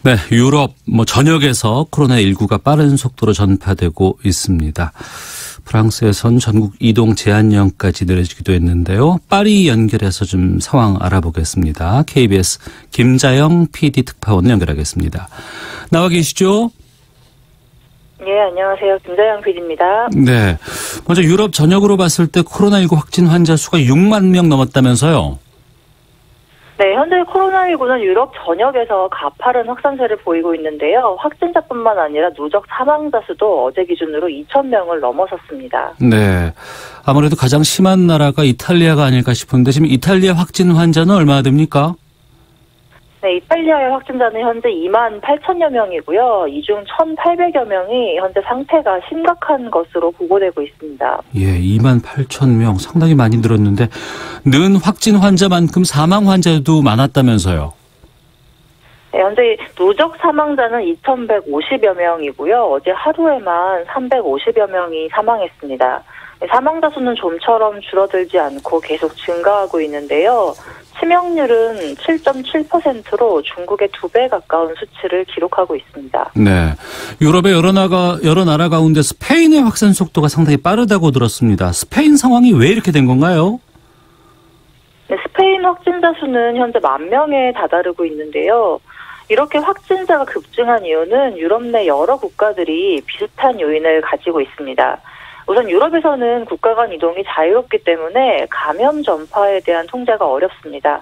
네, 유럽 전역에서 코로나19가 빠른 속도로 전파되고 있습니다. 프랑스에선 전국 이동 제한령까지 내려지기도 했는데요. 파리 연결해서 좀 상황 알아보겠습니다. KBS 김자영 PD 특파원 연결하겠습니다. 나와 계시죠? 네, 안녕하세요. 김자영 PD입니다. 네, 먼저 유럽 전역으로 봤을 때 코로나19 확진 환자 수가 6만 명 넘었다면서요? 네, 현재 코로나19는 유럽 전역에서 가파른 확산세를 보이고 있는데요. 확진자뿐만 아니라 누적 사망자 수도 어제 기준으로 2,000명을 넘어섰습니다. 네, 아무래도 가장 심한 나라가 이탈리아가 아닐까 싶은데 지금 이탈리아 확진 환자는 얼마나 됩니까? 네, 이탈리아의 확진자는 현재 2만 8천여 명이고요. 이 중 1,800여 명이 현재 상태가 심각한 것으로 보고되고 있습니다. 예, 2만 8천 명 상당히 많이 늘었는데 는 확진 환자만큼 사망 환자도 많았다면서요? 네, 현재 누적 사망자는 2,150여 명이고요. 어제 하루에만 350여 명이 사망했습니다. 사망자 수는 좀처럼 줄어들지 않고 계속 증가하고 있는데요. 치명률은 7.7%로 중국의 2배 가까운 수치를 기록하고 있습니다. 네, 유럽의 여러 나라 가운데 스페인의 확산 속도가 상당히 빠르다고 들었습니다. 스페인 상황이 왜 이렇게 된 건가요? 네, 스페인 확진자 수는 현재 10,000명에 다다르고 있는데요. 이렇게 확진자가 급증한 이유는 유럽 내 여러 국가들이 비슷한 요인을 가지고 있습니다. 우선 유럽에서는 국가 간 이동이 자유롭기 때문에 감염 전파에 대한 통제가 어렵습니다.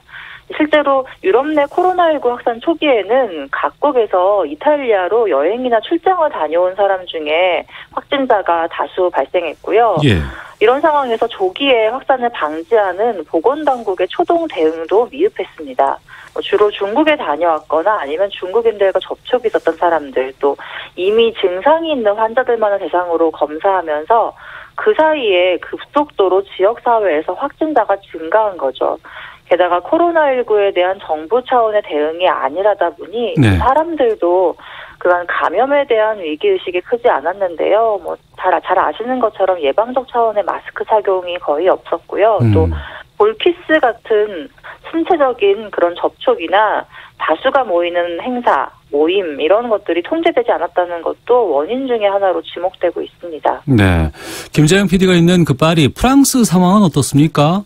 실제로 유럽 내 코로나19 확산 초기에는 각국에서 이탈리아로 여행이나 출장을 다녀온 사람 중에 확진자가 다수 발생했고요. 예. 이런 상황에서 조기에 확산을 방지하는 보건당국의 초동 대응도 미흡했습니다. 주로 중국에 다녀왔거나 아니면 중국인들과 접촉이 있었던 사람들, 또 이미 증상이 있는 환자들만을 대상으로 검사하면서 그 사이에 급속도로 지역사회에서 확진자가 증가한 거죠. 게다가 코로나19에 대한 정부 차원의 대응이 아니라다 보니 네. 사람들도 그간 감염에 대한 위기의식이 크지 않았는데요. 잘 아시는 것처럼 예방적 차원의 마스크 착용이 거의 없었고요. 또 볼키스 같은 신체적인 그런 접촉이나 다수가 모이는 행사, 모임 이런 것들이 통제되지 않았다는 것도 원인 중에 하나로 지목되고 있습니다. 네, 김자영 PD가 있는 그 파리, 프랑스 상황은 어떻습니까?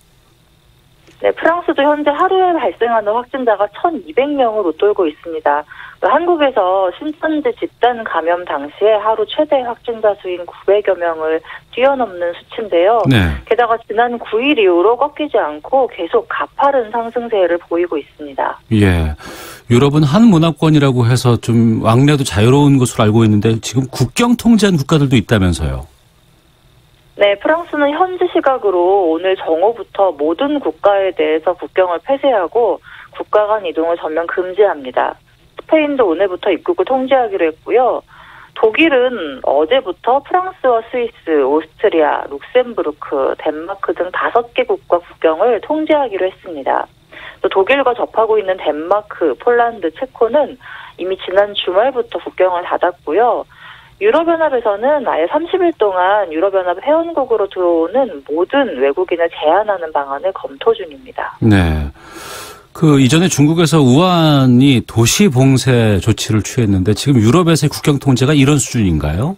네, 프랑스도 현재 하루에 발생하는 확진자가 1,200명을 웃돌고 있습니다. 한국에서 신천지 집단 감염 당시에 하루 최대 확진자 수인 900여 명을 뛰어넘는 수치인데요. 네. 게다가 지난 9일 이후로 꺾이지 않고 계속 가파른 상승세를 보이고 있습니다. 예, 유럽은 한 문화권이라고 해서 좀 왕래도 자유로운 것으로 알고 있는데 지금 국경 통제한 국가들도 있다면서요? 네, 프랑스는 현지 시각으로 오늘 정오부터 모든 국가에 대해서 국경을 폐쇄하고 국가 간 이동을 전면 금지합니다. 스페인도 오늘부터 입국을 통제하기로 했고요. 독일은 어제부터 프랑스와 스위스, 오스트리아, 룩셈부르크, 덴마크 등 5개국과 국경을 통제하기로 했습니다. 또 독일과 접하고 있는 덴마크, 폴란드, 체코는 이미 지난 주말부터 국경을 닫았고요. 유럽연합에서는 아예 30일 동안 유럽연합 회원국으로 들어오는 모든 외국인을 제한하는 방안을 검토 중입니다. 네. 이전에 중국에서 우한이 도시 봉쇄 조치를 취했는데 지금 유럽에서의 국경 통제가 이런 수준인가요?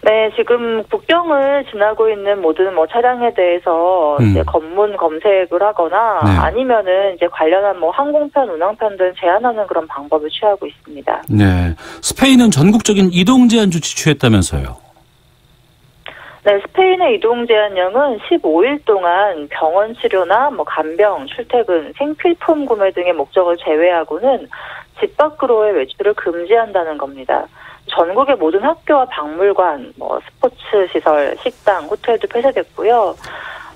네, 지금 국경을 지나고 있는 모든 차량에 대해서 이제 검문 검색을 하거나 네. 아니면은 이제 관련한 항공편, 운항편 등 제한하는 그런 방법을 취하고 있습니다. 네, 스페인은 전국적인 이동 제한 조치 취했다면서요? 네, 스페인의 이동 제한령은 15일 동안 병원 치료나 간병, 출퇴근, 생필품 구매 등의 목적을 제외하고는 집 밖으로의 외출을 금지한다는 겁니다. 전국의 모든 학교와 박물관, 스포츠 시설, 식당, 호텔도 폐쇄됐고요.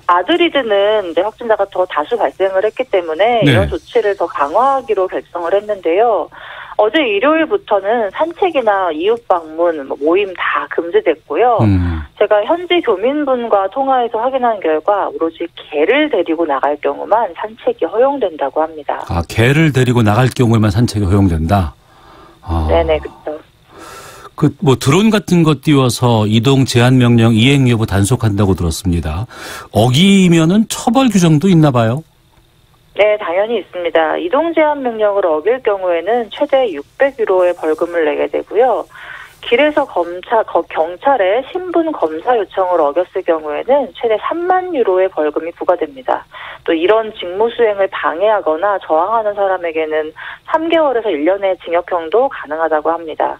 마드리드는 이제 확진자가 더 다수 발생을 했기 때문에 네. 이런 조치를 더 강화하기로 결정을 했는데요. 어제 일요일부터는 산책이나 이웃 방문, 모임 다 금지됐고요. 제가 현지 교민분과 통화해서 확인한 결과 오로지 개를 데리고 나갈 경우만 산책이 허용된다고 합니다. 아, 개를 데리고 나갈 경우에만 산책이 허용된다? 아. 네네, 그렇죠. 드론 같은 것 띄워서 이동 제한 명령 이행 여부 단속한다고 들었습니다. 어기면은 처벌 규정도 있나 봐요? 네, 당연히 있습니다. 이동 제한 명령을 어길 경우에는 최대 600유로의 벌금을 내게 되고요. 길에서 경찰에 신분 검사 요청을 어겼을 경우에는 최대 3만 유로의 벌금이 부과됩니다. 또 이런 직무 수행을 방해하거나 저항하는 사람에게는 3개월에서 1년의 징역형도 가능하다고 합니다.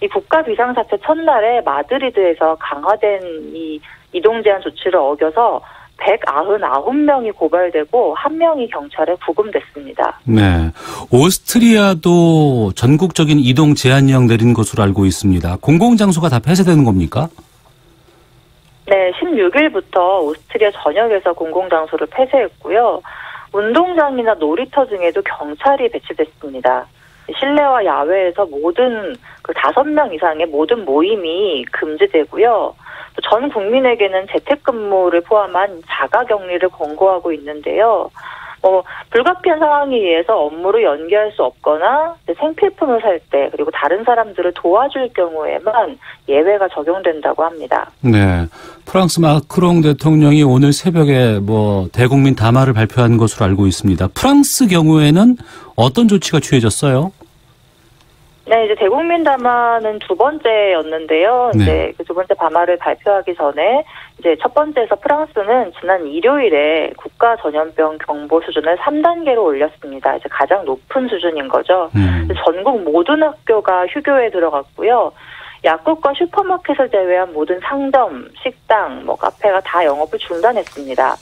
이 국가 비상사태 첫날에 마드리드에서 강화된 이 이동 제한 조치를 어겨서 199명이 고발되고 1명이 경찰에 구금됐습니다. 네. 오스트리아도 전국적인 이동 제한령 내린 것으로 알고 있습니다. 공공장소가 다 폐쇄되는 겁니까? 네, 16일부터 오스트리아 전역에서 공공장소를 폐쇄했고요. 운동장이나 놀이터 등에도 경찰이 배치됐습니다. 실내와 야외에서 모든 5명 이상의 모든 모임이 금지되고요. 전 국민에게는 재택근무를 포함한 자가격리를 권고하고 있는데요. 불가피한 상황에 의해서 업무를 연기할 수 없거나 생필품을 살 때 그리고 다른 사람들을 도와줄 경우에만 예외가 적용된다고 합니다. 네, 프랑스 마크롱 대통령이 오늘 새벽에 대국민 담화를 발표한 것으로 알고 있습니다. 프랑스 경우에는 어떤 조치가 취해졌어요? 네, 이제 대국민 담화는 두 번째였는데요. 네. 이제 그 두 번째 담화를 발표하기 전에 이제 첫 번째에서 프랑스는 지난 일요일에 국가 전염병 경보 수준을 3단계로 올렸습니다. 이제 가장 높은 수준인 거죠. 전국 모든 학교가 휴교에 들어갔고요. 약국과 슈퍼마켓을 제외한 모든 상점, 식당, 카페가 다 영업을 중단했습니다.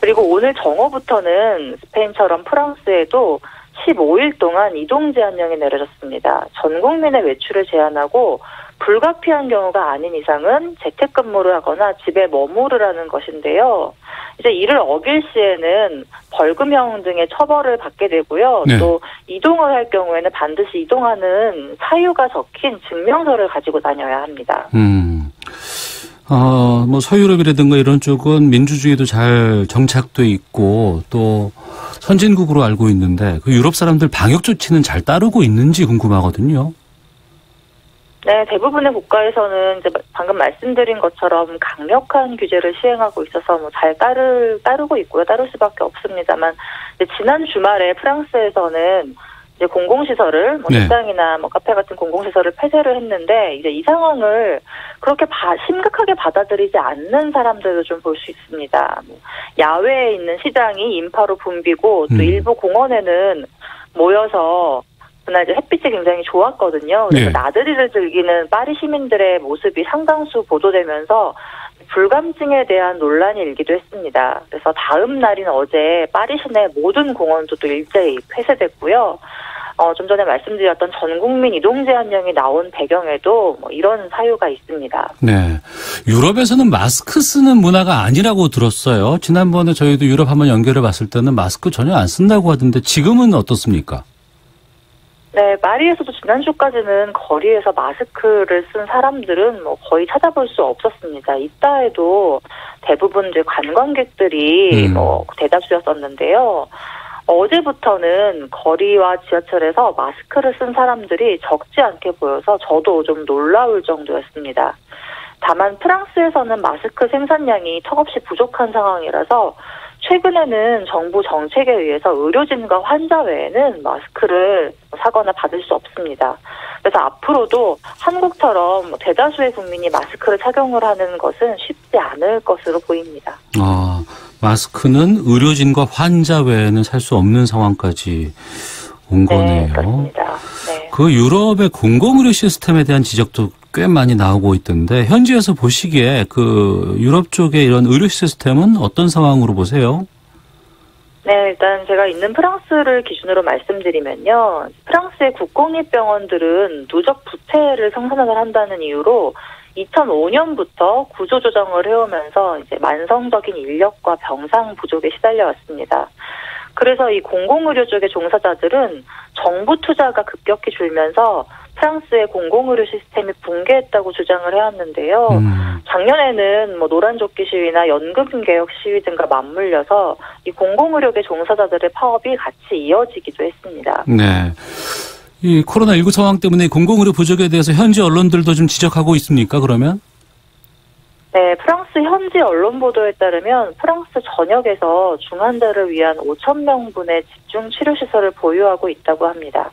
그리고 오늘 정오부터는 스페인처럼 프랑스에도 15일 동안 이동 제한령이 내려졌습니다. 전 국민의 외출을 제한하고 불가피한 경우가 아닌 이상은 재택근무를 하거나 집에 머무르라는 것인데요. 이제 이를 어길 시에는 벌금형 등의 처벌을 받게 되고요. 네. 또 이동을 할 경우에는 반드시 이동하는 사유가 적힌 증명서를 가지고 다녀야 합니다. 서유럽이라든가 이런 쪽은 민주주의도 잘 정착돼 있고 또 선진국으로 알고 있는데 그 유럽 사람들 방역 조치는 잘 따르고 있는지 궁금하거든요. 네, 대부분의 국가에서는 이제 방금 말씀드린 것처럼 강력한 규제를 시행하고 있어서 잘 따르고 있고요. 따를 수밖에 없습니다만 지난 주말에 프랑스에서는 이제 공공시설을 식당이나 카페 같은 공공시설을 폐쇄를 했는데 이제 이 상황을 그렇게 심각하게 받아들이지 않는 사람들도 좀 볼 수 있습니다. 야외에 있는 시장이 인파로 붐비고 또 일부 공원에는 모여서 그날 이제 햇빛이 굉장히 좋았거든요. 그래서 네. 나들이를 즐기는 파리 시민들의 모습이 상당수 보도되면서 불감증에 대한 논란이 일기도 했습니다. 그래서 다음 날인 어제 파리 시내 모든 공원도 또 일제히 폐쇄됐고요. 좀 전에 말씀드렸던 전 국민 이동 제한령이 나온 배경에도 이런 사유가 있습니다. 네, 유럽에서는 마스크 쓰는 문화가 아니라고 들었어요. 지난번에 저희도 유럽 한번 연결해 봤을 때는 마스크 전혀 안 쓴다고 하던데 지금은 어떻습니까? 네, 파리에서도 지난주까지는 거리에서 마스크를 쓴 사람들은 거의 찾아볼 수 없었습니다. 이따 해도 대부분 이제 관광객들이 대다수였었는데요. 어제부터는 거리와 지하철에서 마스크를 쓴 사람들이 적지 않게 보여서 저도 좀 놀라울 정도였습니다. 다만 프랑스에서는 마스크 생산량이 턱없이 부족한 상황이라서 최근에는 정부 정책에 의해서 의료진과 환자 외에는 마스크를 사거나 받을 수 없습니다. 그래서 앞으로도 한국처럼 대다수의 국민이 마스크를 착용을 하는 것은 쉽지 않을 것으로 보입니다. 마스크는 의료진과 환자 외에는 살 수 없는 상황까지 온 거네요. 네, 그렇습니다. 네. 그 유럽의 공공의료 시스템에 대한 지적도 꽤 많이 나오고 있던데 현지에서 보시기에 그 유럽 쪽의 이런 의료 시스템은 어떤 상황으로 보세요? 네, 일단 제가 있는 프랑스를 기준으로 말씀드리면요. 프랑스의 국공립병원들은 누적 부채를 생산을 한다는 이유로 2005년부터 구조조정을 해오면서 이제 만성적인 인력과 병상 부족에 시달려 왔습니다. 그래서 이 공공의료 쪽의 종사자들은 정부 투자가 급격히 줄면서 프랑스의 공공의료 시스템이 붕괴했다고 주장을 해왔는데요. 작년에는 노란조끼 시위나 연금개혁 시위 등과 맞물려서 이 공공의료계 종사자들의 파업이 같이 이어지기도 했습니다. 네. 이 코로나19 상황 때문에 공공의료 부족에 대해서 현지 언론들도 좀 지적하고 있습니까, 그러면? 네, 프랑스 현지 언론 보도에 따르면 프랑스 전역에서 중환자를 위한 5,000명분의 집중치료시설을 보유하고 있다고 합니다.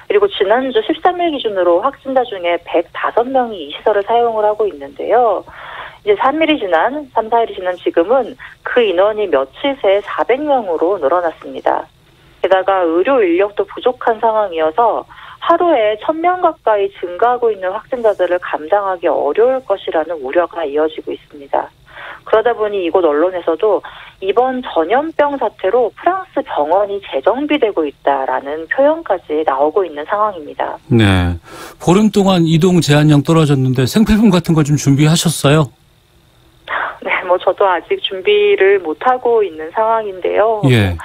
그리고 지난주 13일 기준으로 확진자 중에 105명이 이 시설을 사용을 하고 있는데요. 이제 3, 4일이 지난 지금은 그 인원이 며칠 새에 400명으로 늘어났습니다. 게다가 의료 인력도 부족한 상황이어서 하루에 1,000명 가까이 증가하고 있는 확진자들을 감당하기 어려울 것이라는 우려가 이어지고 있습니다. 그러다 보니 이곳 언론에서도 이번 전염병 사태로 프랑스 병원이 재정비되고 있다라는 표현까지 나오고 있는 상황입니다. 네, 보름 동안 이동 제한령 떨어졌는데 생필품 같은 거 좀 준비하셨어요? 네, 저도 아직 준비를 못하고 있는 상황인데요. 예.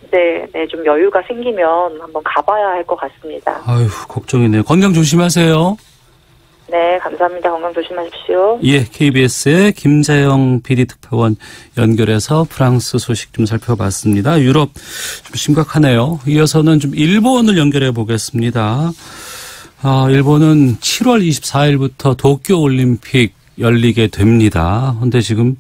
네, 좀 여유가 생기면 한번 가봐야 할 것 같습니다. 아유, 걱정이네요. 건강 조심하세요. 네, 감사합니다. 건강 조심하십시오. 예, KBS의 김자영 PD특파원 연결해서 프랑스 소식 좀 살펴봤습니다. 유럽 좀 심각하네요. 이어서는 좀 일본을 연결해 보겠습니다. 일본은 7월 24일부터 도쿄올림픽 열리게 됩니다. 그런데 지금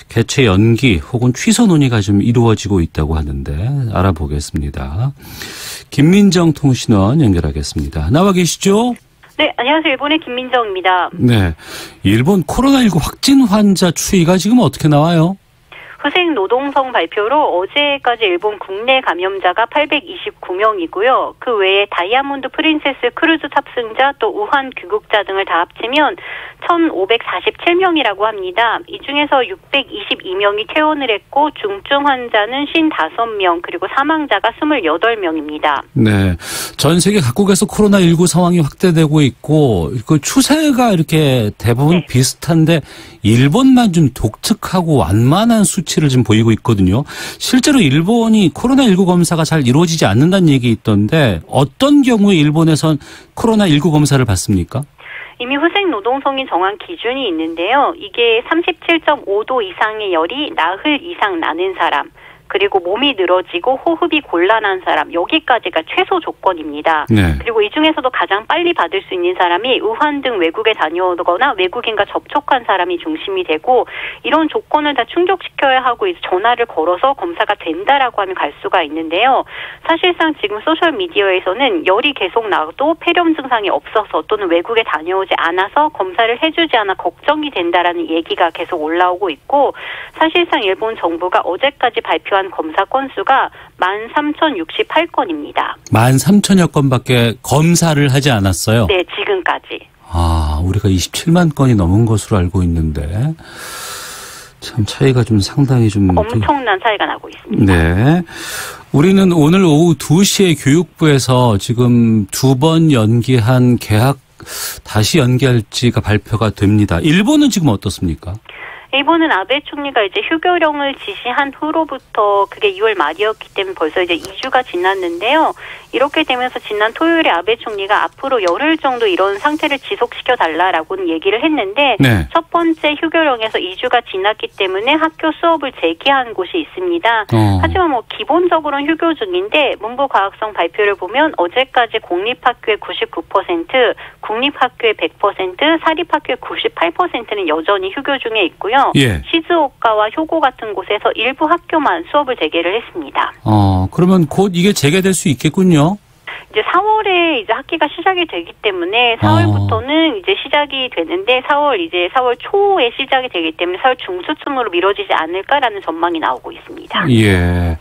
개최 연기 혹은 취소 논의가 좀 이루어지고 있다고 하는데 알아보겠습니다. 김민정 통신원 연결하겠습니다. 나와 계시죠? 네, 안녕하세요. 일본의 김민정입니다. 네, 일본 코로나19 확진 환자 추이가 지금 어떻게 나와요? 후생 노동성 발표로 어제까지 일본 국내 감염자가 829명이고요. 그 외에 다이아몬드 프린세스 크루즈 탑승자 또 우한 귀국자 등을 다 합치면 1,547명이라고 합니다. 이 중에서 622명이 퇴원을 했고 중증 환자는 55명 그리고 사망자가 28명입니다. 네, 전 세계 각국에서 코로나19 상황이 확대되고 있고 그 추세가 이렇게 대부분 비슷한데 일본만 좀 독특하고 완만한 수치를 지금 보이고 있거든요. 실제로 일본이 코로나19 검사가 잘 이루어지지 않는다는 얘기 있던데 어떤 경우에 일본에선 코로나19 검사를 받습니까? 이미 후생 노동성이 정한 기준이 있는데요. 이게 37.5도 이상의 열이 나흘 이상 나는 사람, 그리고 몸이 늘어지고 호흡이 곤란한 사람, 여기까지가 최소 조건입니다. 네. 그리고 이 중에서도 가장 빨리 받을 수 있는 사람이 우한 등 외국에 다녀오거나 외국인과 접촉한 사람이 중심이 되고 이런 조건을 다 충족시켜야 하고 이제 전화를 걸어서 검사가 된다라고 하면 갈 수가 있는데요. 사실상 지금 소셜미디어에서는 열이 계속 나도 폐렴 증상이 없어서 또는 외국에 다녀오지 않아서 검사를 해주지 않아 걱정이 된다라는 얘기가 계속 올라오고 있고 사실상 일본 정부가 어제까지 발표한 검사 건수가 13,068건입니다. 13,000여 건밖에 검사를 하지 않았어요? 네, 지금까지. 우리가 27만 건이 넘은 것으로 알고 있는데 참 차이가 좀 상당히 좀 엄청난 차이가 나고 있습니다. 네. 우리는 오늘 오후 2시에 교육부에서 지금 2번 연기한 개학 다시 연기할지가 발표가 됩니다. 일본은 지금 어떻습니까? 일본은 아베 총리가 이제 휴교령을 지시한 후로부터 그게 2월 말이었기 때문에 벌써 이제 2주가 지났는데요. 이렇게 되면서 지난 토요일에 아베 총리가 앞으로 열흘 정도 이런 상태를 지속시켜 달라라고는 얘기를 했는데 네. 첫 번째 휴교령에서 2주가 지났기 때문에 학교 수업을 재개한 곳이 있습니다. 하지만 기본적으로는 휴교 중인데 문부 과학성 발표를 보면 어제까지 공립학교의 99%, 국립학교의 100%, 사립학교의 98%는 여전히 휴교 중에 있고요. 예. 시즈오카와 효고 같은 곳에서 일부 학교만 수업을 재개를 했습니다. 그러면 곧 이게 재개될 수 있겠군요. 이제 4월에 이제 학기가 시작이 되기 때문에 4월부터는 이제 시작이 되는데 4월 초에 시작이 되기 때문에 4월 중순으로 미뤄지지 않을까라는 전망이 나오고 있습니다. 예.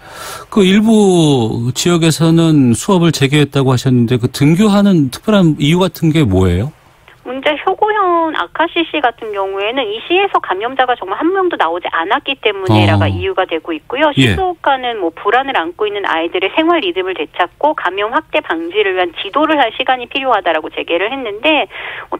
그 일부 지역에서는 수업을 재개했다고 하셨는데 그 등교하는 특별한 이유 같은 게 뭐예요? 문제 효고현 아카시 씨 같은 경우에는 이 시에서 감염자가 정말 한 명도 나오지 않았기 때문에라가 이유가 되고 있고요. 시즈오카는 불안을 안고 있는 아이들의 생활 리듬을 되찾고 감염 확대 방지를 위한 지도를 할 시간이 필요하다라고 제기를 했는데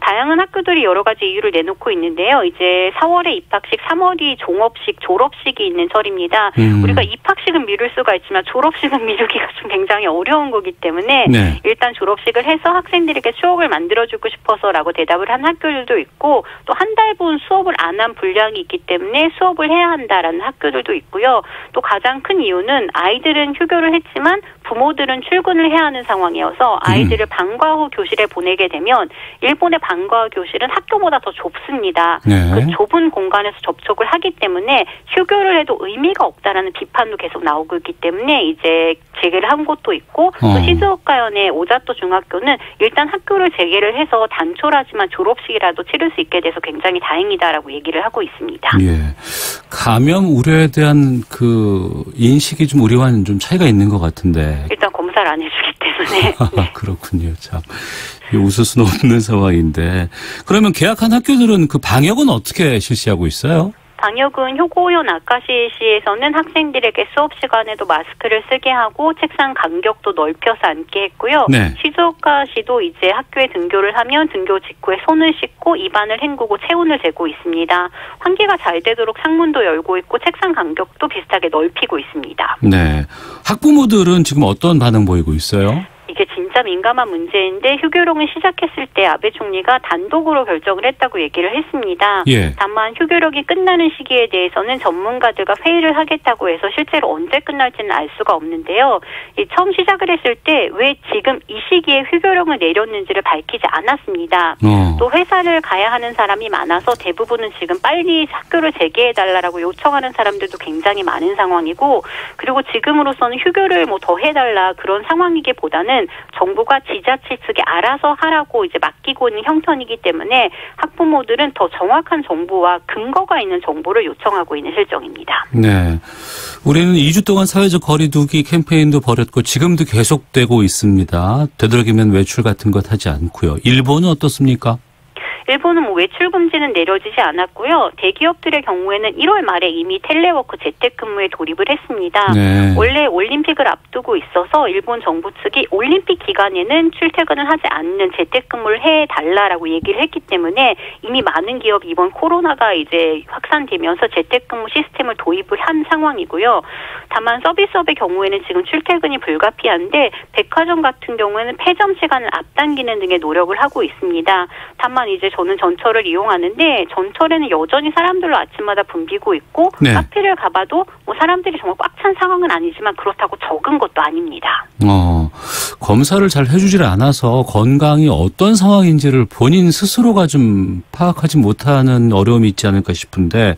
다양한 학교들이 여러 가지 이유를 내놓고 있는데요. 이제 4월에 입학식, 3월이 종업식, 졸업식이 있는 철입니다. 우리가 입학식은 미룰 수가 있지만 졸업식은 미루기가 좀 굉장히 어려운 거기 때문에 일단 졸업식을 해서 학생들에게 추억을 만들어주고 싶어서라고 대답을 한 학교를 학교들도 있고 또 한 달분 수업을 안 한 분량이 있기 때문에 수업을 해야 한다라는 학교들도 있고요. 또 가장 큰 이유는 아이들은 휴교를 했지만 부모들은 출근을 해야 하는 상황이어서 아이들을 방과 후 교실에 보내게 되면 일본의 방과 후 교실은 학교보다 더 좁습니다. 네. 그 좁은 공간에서 접촉을 하기 때문에 휴교를 해도 의미가 없다라는 비판도 계속 나오고 있기 때문에 이제 재개를 한 곳도 있고 또 시즈오카현의 오자토 중학교는 일단 학교를 재개를 해서 단촐하지만 졸업식이라도 치를 수 있게 돼서 굉장히 다행이다라고 얘기를 하고 있습니다. 예. 감염 우려에 대한 그 인식이 좀 우리와는 좀 차이가 있는 것 같은데. 일단 검사를 안 해주기 때문에. 네. 그렇군요. 참 웃을 수는 없는 상황인데. 그러면 개학한 학교들은 그 방역은 어떻게 실시하고 있어요? 방역은 효고현 아카시시에서는 학생들에게 수업 시간에도 마스크를 쓰게 하고 책상 간격도 넓혀서 앉게 했고요. 네. 시즈오카시도 이제 학교에 등교를 하면 등교 직후에 손을 씻고 입안을 헹구고 체온을 재고 있습니다. 환기가 잘 되도록 창문도 열고 있고 책상 간격도 비슷하게 넓히고 있습니다. 네. 학부모들은 지금 어떤 반응 보이고 있어요? 이게 진짜 민감한 문제인데 휴교령을 시작했을 때 아베 총리가 단독으로 결정을 했다고 얘기를 했습니다. 예. 다만 휴교령이 끝나는 시기에 대해서는 전문가들과 회의를 하겠다고 해서 실제로 언제 끝날지는 알 수가 없는데요. 처음 시작을 했을 때 왜 지금 이 시기에 휴교령을 내렸는지를 밝히지 않았습니다. 또 회사를 가야 하는 사람이 많아서 대부분은 지금 빨리 학교를 재개해달라고 요청하는 사람들도 굉장히 많은 상황이고 그리고 지금으로서는 휴교를 뭐 더 해달라 그런 상황이기보다는 정부가 지자체 측에 알아서 하라고 이제 맡기고 있는 형편이기 때문에 학부모들은 더 정확한 정보와 근거가 있는 정보를 요청하고 있는 실정입니다. 네. 우리는 2주 동안 사회적 거리 두기 캠페인도 벌였고 지금도 계속되고 있습니다. 되도록이면 외출 같은 것 하지 않고요. 일본은 어떻습니까? 일본은 뭐 외출 금지는 내려지지 않았고요. 대기업들의 경우에는 1월 말에 이미 텔레워크 재택근무에 돌입을 했습니다. 네. 원래 올림픽을 앞두고 있어서 일본 정부 측이 올림픽 기간에는 출퇴근을 하지 않는 재택근무를 해달라라고 얘기를 했기 때문에 이미 많은 기업이 이번 코로나가 이제 확산되면서 재택근무 시스템을 도입을 한 상황이고요. 다만 서비스업의 경우에는 지금 출퇴근이 불가피한데 백화점 같은 경우에는 폐점 시간을 앞당기는 등의 노력을 하고 있습니다. 다만 이제 저는 전철을 이용하는데 전철에는 여전히 사람들로 아침마다 붐비고 있고 네. 카페를 가봐도 뭐 사람들이 정말 꽉 찬 상황은 아니지만 그렇다고 적은 것도 아닙니다. 검사를 잘 해주질 않아서 건강이 어떤 상황인지를 본인 스스로가 좀 파악하지 못하는 어려움이 있지 않을까 싶은데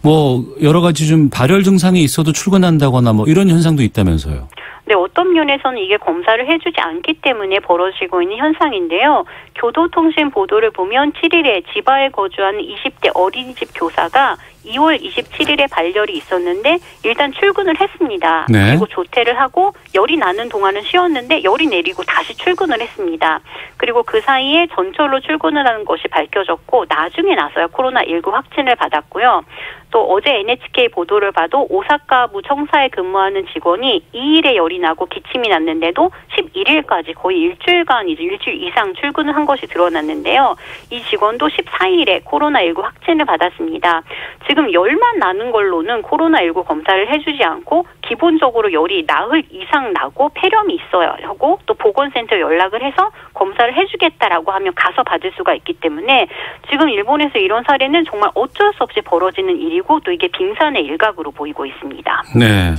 뭐 여러 가지 좀 발열 증상이 있어도 출근한다거나 뭐 이런 현상도 있다면서요. 네, 어떤 면에서는 이게 검사를 해주지 않기 때문에 벌어지고 있는 현상인데요. 교도통신 보도를 보면 7일에 지바에 거주하는 20대 어린이집 교사가 2월 27일에 발열이 있었는데 일단 출근을 했습니다. 네. 그리고 조퇴를 하고 열이 나는 동안은 쉬었는데 열이 내리고 다시 출근을 했습니다. 그리고 그 사이에 전철로 출근을 하는 것이 밝혀졌고 나중에 나서야 코로나19 확진을 받았고요. 또 어제 NHK 보도를 봐도 오사카부 청사에 근무하는 직원이 2일에 열이 나고 기침이 났는데도 11일까지 거의 일주일간 이제 일주일 이상 출근을 한 것이 드러났는데요. 이 직원도 14일에 코로나19 확진을 받았습니다. 지금 열만 나는 걸로는 코로나19 검사를 해주지 않고 기본적으로 열이 나흘 이상 나고 폐렴이 있어야 하고 또 보건센터 연락을 해서 검사를 해주겠다라고 하면 가서 받을 수가 있기 때문에 지금 일본에서 이런 사례는 정말 어쩔 수 없이 벌어지는 일이고 또 이게 빙산의 일각으로 보이고 있습니다. 네.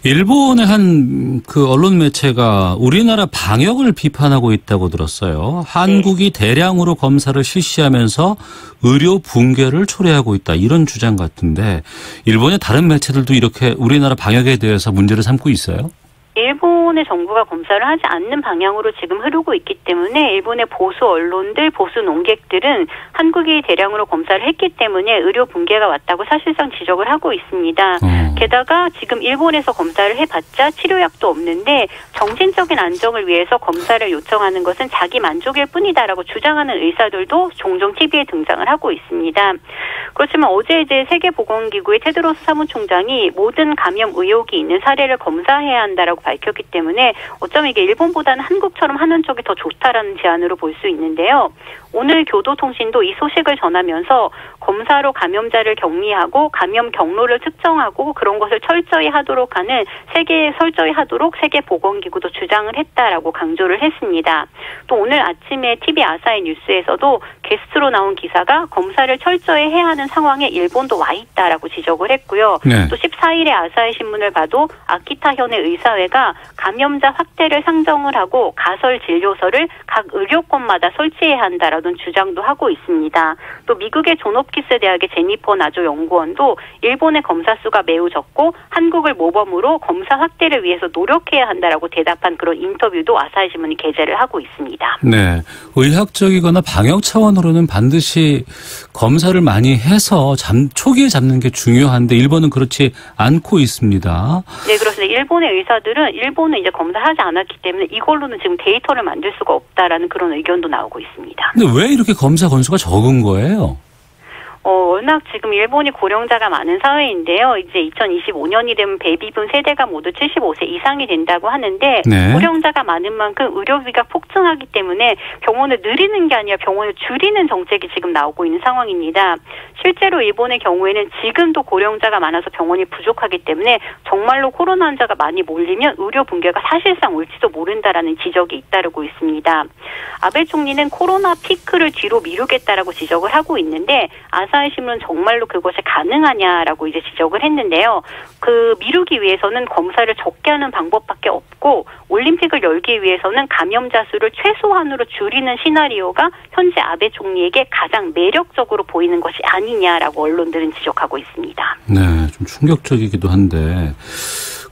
일본의 한 그 언론 매체가 우리나라 방역을 비판하고 있다고 들었어요. 한국이 대량으로 검사를 실시하면서 의료 붕괴를 초래하고 있다. 이런 주장 같은데 일본의 다른 매체들도 이렇게 우리나라 방역에 대해서 문제를 삼고 있어요? 일본의 정부가 검사를 하지 않는 방향으로 지금 흐르고 있기 때문에 일본의 보수 언론들, 보수 논객들은 한국이 대량으로 검사를 했기 때문에 의료 붕괴가 왔다고 사실상 지적을 하고 있습니다. 게다가 지금 일본에서 검사를 해봤자 치료약도 없는데 정신적인 안정을 위해서 검사를 요청하는 것은 자기 만족일 뿐이다라고 주장하는 의사들도 종종 TV에 등장을 하고 있습니다. 그렇지만 어제 이제 세계보건기구의 테드로스 사무총장이 모든 감염 의혹이 있는 사례를 검사해야 한다라고 밝혔기 때문에 어쩌면 이게 일본보다는 한국처럼 하는 쪽이 더 좋다라는 제안으로 볼 수 있는데요. 오늘 교도통신도 이 소식을 전하면서 검사로 감염자를 격리하고 감염 경로를 특정하고 그런 것을 철저히 하도록 세계보건기구도 주장을 했다라고 강조를 했습니다. 또 오늘 아침에 TV 아사히 뉴스에서도 게스트로 나온 기사가 검사를 철저히 해야 하는 상황에 일본도 와 있다라고 지적을 했고요. 네. 또 14일에 아사히 신문을 봐도 아키타현의 의사회가 감염자 확대를 상정을 하고 가설 진료소를 각 의료권마다 설치해야 한다라는 주장도 하고 있습니다. 또 미국의 존홉키스 대학의 제니퍼 나조 연구원도 일본의 검사 수가 매우 적고 한국을 모범으로 검사 확대를 위해서 노력해야 한다라고 대답한 그런 인터뷰도 아사히 신문이 게재를 하고 있습니다. 네, 의학적이거나 방역 차원으로는 반드시 검사를 많이 해서 초기에 잡는 게 중요한데 일본은 그렇지 않고 있습니다. 네, 그렇습니다. 일본의 의사들은 일본은 이제 검사하지 않았기 때문에 이걸로는 지금 데이터를 만들 수가 없다라는 그런 의견도 나오고 있습니다. 근데 왜 이렇게 검사 건수가 적은 거예요? 워낙 지금 일본이 고령자가 많은 사회인데요. 이제 2025년이 되면 베이비붐 세대가 모두 75세 이상이 된다고 하는데 네. 고령자가 많은 만큼 의료비가 폭증하기 때문에 병원을 늘리는 게 아니라 병원을 줄이는 정책이 지금 나오고 있는 상황입니다. 실제로 일본의 경우에는 지금도 고령자가 많아서 병원이 부족하기 때문에 정말로 코로나 환자가 많이 몰리면 의료 붕괴가 사실상 올지도 모른다라는 지적이 잇따르고 있습니다. 아베 총리는 코로나 피크를 뒤로 미루겠다라고 지적을 하고 있는데 아사히 신문은 정말로 그것이 가능하냐라고 이제 지적을 했는데요. 그 미루기 위해서는 검사를 적게 하는 방법밖에 없고 올림픽을 열기 위해서는 감염자 수를 최소한으로 줄이는 시나리오가 현재 아베 총리에게 가장 매력적으로 보이는 것이 아니냐라고 언론들은 지적하고 있습니다. 네, 좀 충격적이기도 한데.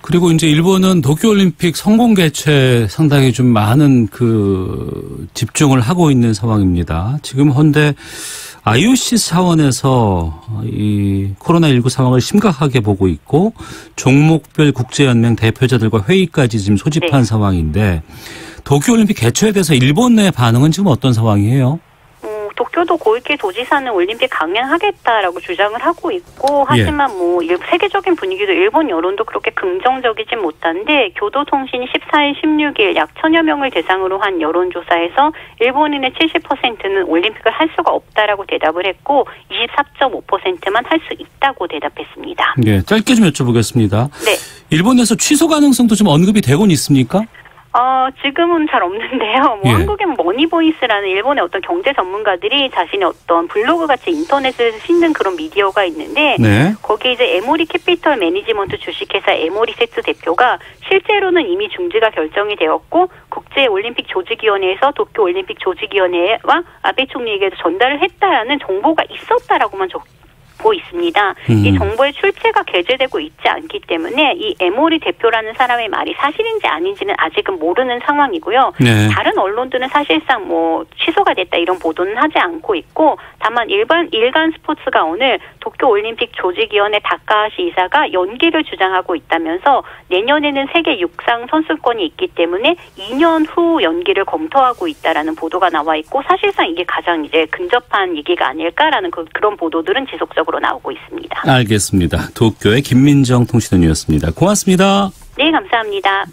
그리고 이제 일본은 도쿄올림픽 성공 개최에 상당히 좀 많은 집중을 하고 있는 상황입니다. 지금 현재 IOC 차원에서 이 코로나19 상황을 심각하게 보고 있고 종목별 국제연맹 대표자들과 회의까지 지금 소집한 상황인데 도쿄올림픽 개최에 대해서 일본 내 반응은 지금 어떤 상황이에요? 도쿄도 고이케 도지사는 올림픽 강행하겠다라고 주장을 하고 있고 하지만 세계적인 분위기도 일본 여론도 그렇게 긍정적이진 못한데 교도통신이 14일, 16일 약 1000여 명을 대상으로 한 여론조사에서 일본인의 70%는 올림픽을 할 수가 없다라고 대답을 했고 24.5%만 할 수 있다고 대답했습니다. 네, 짧게 좀 여쭤보겠습니다. 네. 일본에서 취소 가능성도 좀 언급이 되곤 있습니까? 지금은 잘 없는데요. 한국의 머니보이스라는 일본의 어떤 경제 전문가들이 자신의 어떤 블로그 같이 인터넷을 싣는 그런 미디어가 있는데 거기 이제 에모리 캐피털 매니지먼트 주식회사 에모리세츠 대표가 실제로는 이미 중지가 결정이 되었고 국제올림픽 조직위원회에서 도쿄올림픽 조직위원회와 아베 총리에게도 전달을 했다라는 정보가 있었다라고만 고 있습니다. 이 정보의 출처가 게재되고 있지 않기 때문에 이 에모리 대표라는 사람의 말이 사실인지 아닌지는 아직은 모르는 상황이고요. 다른 언론들은 사실상 취소가 됐다 이런 보도는 하지 않고 있고 다만 일간 스포츠가 오늘 도쿄올림픽 조직위원회 다카하시 이사가 연기를 주장하고 있다면서 내년에는 세계 육상 선수권이 있기 때문에 2년 후 연기를 검토하고 있다라는 보도가 나와 있고 사실상 이게 가장 이제 근접한 얘기가 아닐까라는 그런 보도들은 지속적으로 나오고 있습니다. 알겠습니다. 도쿄의 김민정 통신원이었습니다. 고맙습니다. 네, 감사합니다.